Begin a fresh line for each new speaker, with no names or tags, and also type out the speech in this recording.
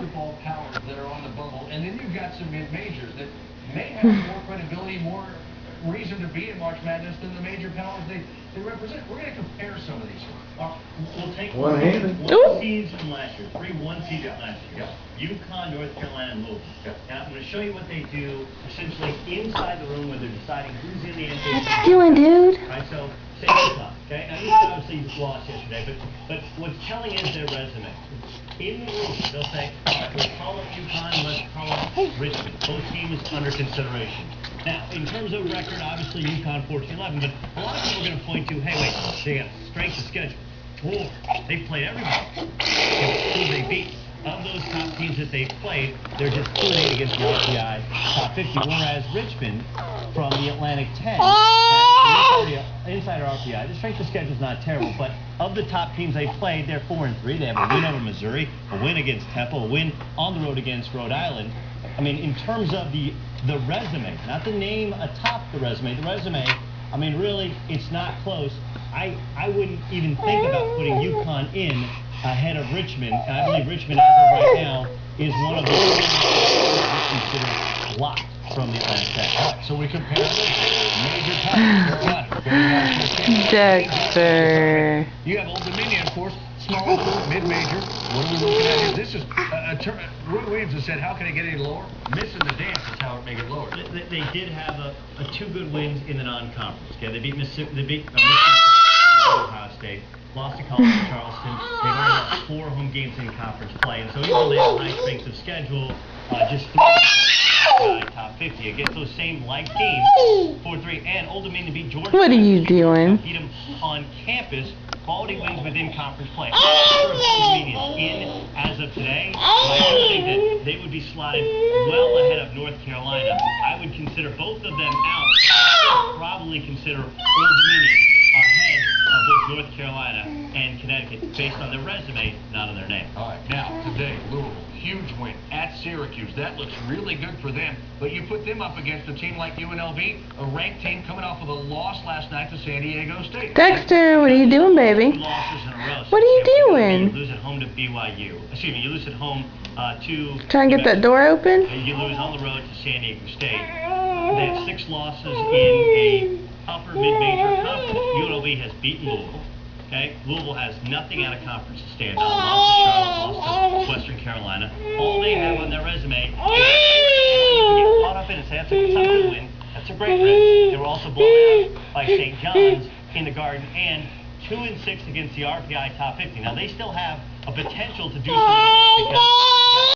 basketball powers that are on the bubble, and then you've got some mid-majors that may have more credibility, more reason to be in March Madness than the major powers they represent. We're going to compare some of these.
We'll take
one
seeds from last year, 3 1-seeds last year.
Yeah.
UConn, North Carolina, and Louisville.
Yeah.
Now, I'm going to show you what they do essentially inside the room where they're deciding who's in the NBA.
What you doing, dude?
Right, so say UConn, okay? Now, UConn obviously lost yesterday, but what's telling is their resume. In the room, they'll say, all right, let's call up UConn, let's call up Richmond. Both teams under consideration. Now, in terms of record, obviously UConn 14-11, but a lot of people are going to point to, hey, wait, they got strength of schedule. Or they've played everybody. Who they beat. Of those top teams that they've played, they're just 2-8 against the RPI top 50, whereas Richmond from the Atlantic 10 inside RPI. The strength of schedule is not terrible, but of the top teams they've played, they're 4-3. They have a win over Missouri, a win against Temple, a win on the road against Rhode Island. I mean, in terms of the resume, not the name atop the resume, I mean, really, it's not close. I wouldn't even think about putting UConn in ahead of Richmond. And I believe Richmond, as of right now, is one of the considered locked from the Atlantic 10.
So we compare major powers.
Dexter.
You have Old Dominion, of course, small, mid-major. What are we looking at here? This is Roy Williams has said, how can it get any lower? Missing the dance is how it may get lower.
They did have a 2 good wins in the non-conference. Okay, they beat Mississippi, Ohio State, lost to College of Charleston. They've only lost 4 home games in conference play, and so even though they have a high strength of schedule, just 3 top 50 against those same like games, 4-3, and Old Dominion beat Georgia.
What are you doing?
Beat them on campus. Quality wins within conference play. I'm not sure if Old Dominion's in as of today, but I do think that they would be slotted well ahead of North Carolina. I would consider both of them out. I would probably consider Old Dominion ahead of both North Carolina and Connecticut based on their resume, not on their name.
All right, now, today, Louisville, huge win at Syracuse. That looks really good for them, but you put them up against a team like UNLV, a ranked team coming off of a loss last night to San Diego State.
Dexter, what are you doing, baby?
2 losses in a row.
What are you doing?
You lose at home to BYU. Excuse me, you lose at home to...
Trying to get that door open?
You lose on the road to San Diego State. They have 6 losses in a upper mid-major conference. UNLV has beaten Louisville. Okay, Louisville has nothing out of conference to stand on. Lost to Charlotte, lost to Western Carolina. All they have on their resume is you can get caught up in and say that's a good win. That's a great win. They were also blown out by St. John's in the Garden and 2-6 against the RPI top 50. Now they still have a potential to do something because